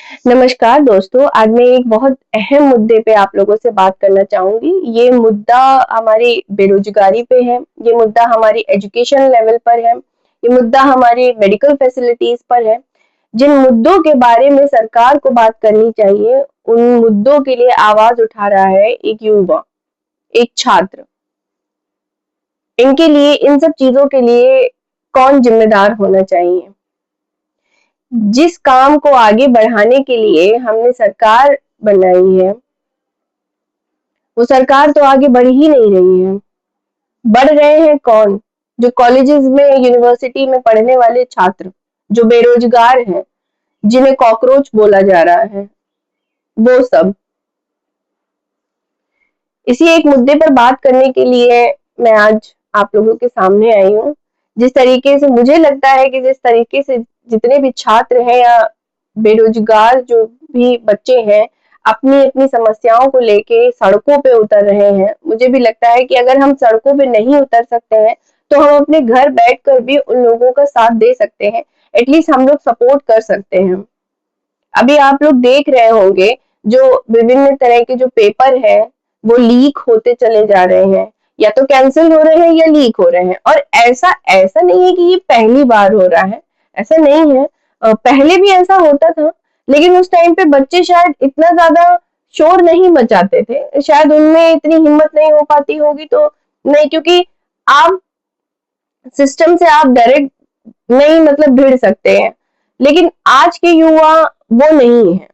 नमस्कार दोस्तों, आज मैं एक बहुत अहम मुद्दे पे आप लोगों से बात करना चाहूँगी। ये मुद्दा हमारी बेरोज़गारी पे है, ये मुद्दा हमारी एजुकेशन लेवल पर है, ये मुद्दा हमारी मेडिकल फैसिलिटीज़ पर है। जिन मुद्दों के बारे में सरकार को बात करनी चाहिए, उन मुद्दों के लिए आवाज़ उठा रहा है एक युवा, एक छात्र। इनके लिए, इन सब चीज़ों के लिए कौन ज़िम्मेदार होना चाहिए? जिस काम को आगे बढ़ाने के लिए हमने सरकार बनाई है, वो सरकार तो आगे बढ़ ही नहीं रही है। बढ़ रहे हैं कौन? जो कॉलेजेस में, यूनिवर्सिटी में पढ़ने वाले छात्र, जो बेरोजगार हैं, जिन्हें कॉकरोच बोला जा रहा है, वो सब। इसी एक मुद्दे पर बात करने के लिए मैं आज आप लोगों के सामने आई हूँ। जिस तरीके से मुझे लगता है कि जिस तरीके से जितने भी छात्र हैं या बेरोजगार जो भी बच्चे हैं, अपनी अपनी समस्याओं को लेके सड़कों पे उतर रहे हैं, मुझे भी लगता है कि अगर हम सड़कों पे नहीं उतर सकते हैं तो हम अपने घर बैठकर भी उन लोगों का साथ दे सकते हैं। एटलीस्ट हम लोग सपोर्ट कर सकते हैं। अभी आप लोग देख रहे होंगे, जो विभिन्न तरह के जो पेपर है वो लीक होते चले जा रहे हैं, या तो कैंसिल हो रहे हैं या लीक हो रहे हैं। और ऐसा ऐसा नहीं है कि ये पहली बार हो रहा है, ऐसा नहीं है। पहले भी ऐसा होता था, लेकिन उस टाइम पे बच्चे शायद इतना ज्यादा शोर नहीं मचाते थे, शायद उनमें इतनी हिम्मत नहीं हो पाती होगी, तो नहीं, क्योंकि आप सिस्टम से आप डायरेक्ट नहीं मतलब भिड़ सकते हैं। लेकिन आज के युवा वो नहीं है।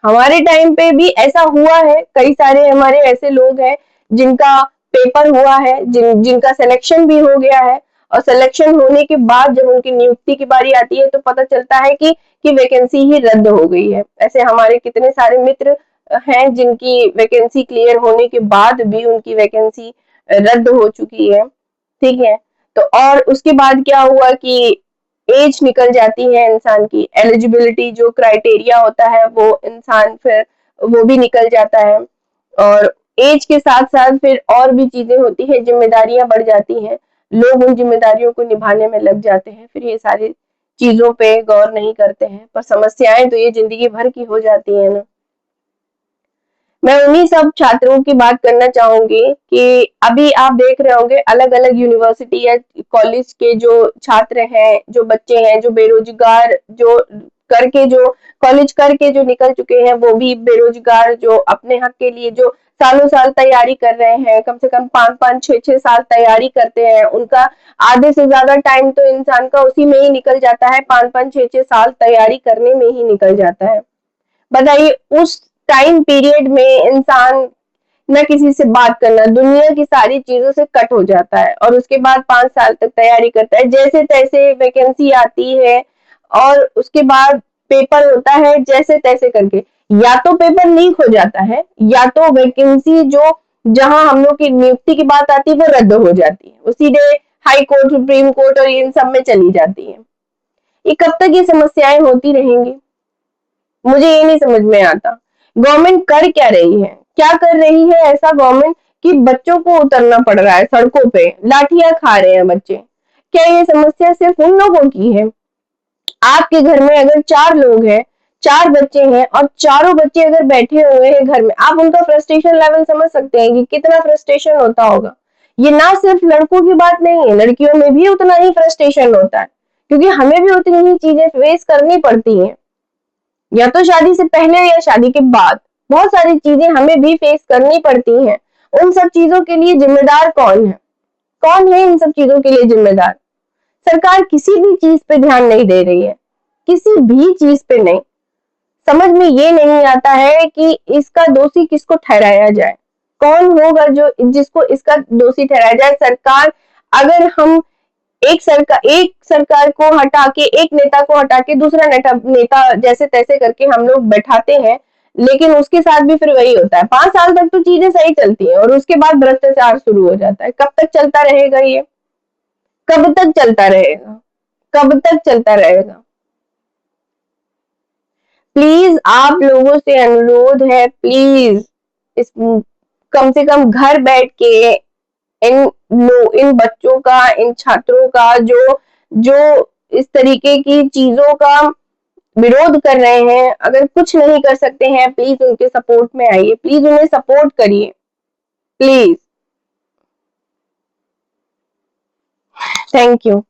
हमारे टाइम पे भी ऐसा हुआ है, कई सारे हमारे ऐसे लोग हैं जिनका पेपर हुआ है, जिनका सिलेक्शन भी हो गया है, और सिलेक्शन होने के बाद जब उनकी नियुक्ति की बारी आती है तो पता चलता है कि वैकेंसी ही रद्द हो गई है। ऐसे हमारे कितने सारे मित्र हैं जिनकी वैकेंसी क्लियर होने के बाद भी उनकी वैकेंसी रद्द हो चुकी है। ठीक है, तो और उसके बाद क्या हुआ कि एज निकल जाती है इंसान की, एलिजिबिलिटी जो क्राइटेरिया होता है वो इंसान फिर वो भी निकल जाता है। और एज के साथ साथ फिर और भी चीजें होती है, जिम्मेदारियां बढ़ जाती हैं, लोग उन जिम्मेदारियों को निभाने में लग जाते हैं, फिर ये सारी चीजों पे गौर नहीं करते हैं, पर समस्याएं तो ये जिंदगी भर की हो जाती है ना। मैं उन्हीं सब छात्रों की बात करना चाहूंगी कि अभी आप देख रहे होंगे अलग अलग यूनिवर्सिटी या कॉलेज के जो छात्र हैं, जो बच्चे हैं, जो बेरोजगार, जो करके जो कॉलेज करके जो निकल चुके हैं, वो भी बेरोजगार जो अपने हक के लिए जो सालों साल तैयारी कर रहे हैं, कम से कम 5-5 6-6 साल तैयारी करते हैं, उनका आधे से ज्यादा टाइम तो इंसान का उसी में ही निकल जाता है, 5-5 6-6 साल तैयारी करने में ही निकल जाता है। बताइए, उस टाइम पीरियड में इंसान न किसी से बात करना, दुनिया की सारी चीजों से कट हो जाता है, और उसके बाद 5 साल तक तैयारी करता है, जैसे तैसे वैकेंसी आती है, और उसके बाद पेपर होता है जैसे तैसे करके। या तो पेपर लीक हो जाता है, या तो वैकेंसी जो जहां हम लोग की नियुक्ति की बात आती है वो रद्द हो जाती है, वो सीधे हाई कोर्ट, सुप्रीम कोर्ट और इन सब में चली जाती है। ये कब तक ये समस्याएं होती रहेंगी, मुझे ये नहीं समझ में आता। गवर्नमेंट कर क्या रही है, क्या कर रही है ऐसा गवर्नमेंट कि बच्चों को उतरना पड़ रहा है सड़कों पे, लाठियां खा रहे हैं बच्चे। क्या ये समस्या सिर्फ उन लोगों की है? आपके घर में अगर 4 लोग हैं, 4 बच्चे हैं, और चारों बच्चे अगर बैठे हुए हैं घर में, आप उनका फ्रस्ट्रेशन लेवल समझ सकते हैं कि कितना फ्रस्ट्रेशन होता होगा। ये ना सिर्फ लड़कों की बात नहीं है, लड़कियों में भी उतना ही फ्रस्ट्रेशन होता है, क्योंकि हमें भी उतनी ही चीजें फेस करनी पड़ती हैं, या तो शादी से पहले या शादी के बाद। बहुत सारी चीजें हमें भी फेस करनी पड़ती हैं। उन सब चीजों के लिए जिम्मेदार कौन है? कौन है इन सब चीजों के लिए जिम्मेदार? सरकार किसी भी चीज पे ध्यान नहीं दे रही है, किसी भी चीज पे नहीं। समझ में ये नहीं आता है कि इसका दोषी किसको ठहराया जाए, कौन होगा जो जिसको इसका दोषी ठहराया जाए। सरकार, अगर हम एक सरकार को हटा के, एक नेता को हटा के दूसरा नेता जैसे तैसे करके हम लोग बैठाते हैं, लेकिन उसके साथ भी फिर वही होता है। 5 साल तक तो चीजें सही चलती है, और उसके बाद भ्रष्टाचार शुरू हो जाता है। कब तक चलता रहेगा ये? कब तक चलता रहेगा? कब तक चलता रहेगा? प्लीज आप लोगों से अनुरोध है, प्लीज इस कम से कम घर बैठ के इन बच्चों का, इन छात्रों का जो जो इस तरीके की चीजों का विरोध कर रहे हैं, अगर कुछ नहीं कर सकते हैं, प्लीज उनके सपोर्ट में आइए, प्लीज उन्हें सपोर्ट करिए, प्लीज। Thank you.